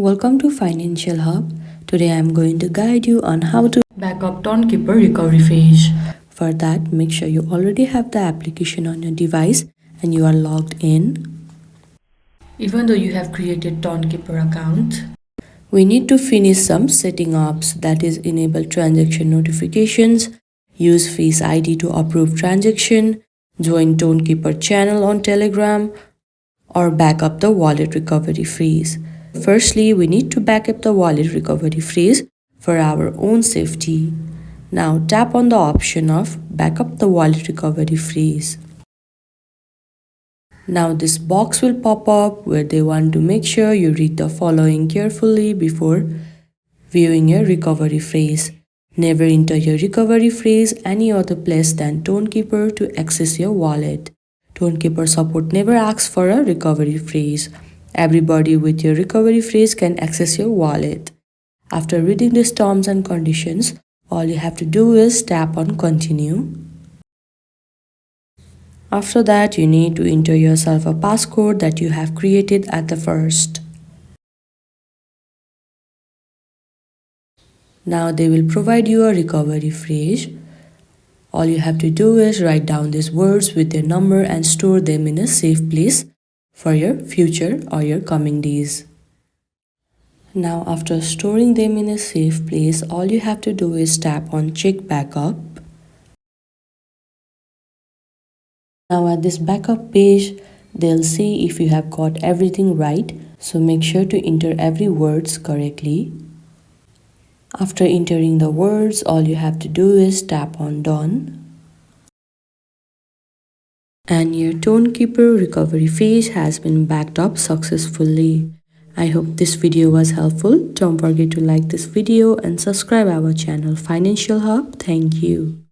Welcome to Financial Hub. Today I am going to guide you on how to back up Tonkeeper recovery page. For that, make sure you already have the application on your device and you are logged in. Even though you have created Tonkeeper account, we need to finish some setting ups, that is enable transaction notifications, use Face ID to approve transaction, join Tonkeeper channel on Telegram, or back up the wallet recovery phrase. Firstly, we need to back up the wallet recovery phrase for our own safety. Now tap on the option of back up the wallet recovery phrase. Now this box will pop up where they want to make sure you read the following carefully before viewing your recovery phrase. Never enter your recovery phrase any other place than Tonkeeper to access your wallet. Tonkeeper support never asks for a recovery phrase. Everybody with your recovery phrase can access your wallet. After reading these terms and conditions, all you have to do is tap on continue. After that, you need to enter yourself a passcode that you have created at the first. Now they will provide you a recovery phrase. All you have to do is write down these words with their number and store them in a safe place for your future or your coming days. Now after storing them in a safe place, all you have to do is tap on check backup. Now at this backup page, they'll see if you have got everything right, so make sure to enter every words correctly. After entering the words, all you have to do is tap on done. And your Tonkeeper recovery page has been backed up successfully. I hope this video was helpful. Don't forget to like this video and subscribe our channel Financial Hub. Thank you.